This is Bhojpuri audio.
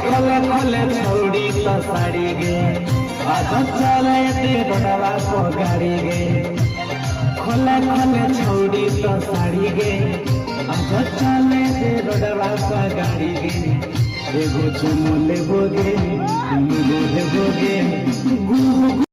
खोले खोले छोड़ी तो साड़ी गे आज चले ते बड़वा को गाड़ी गे खोले खोले छोड़ी तो साड़ी गे आज चले ते बड़वा को गाड़ी गे एगो चुमले बोगे तुम बोगे गुरु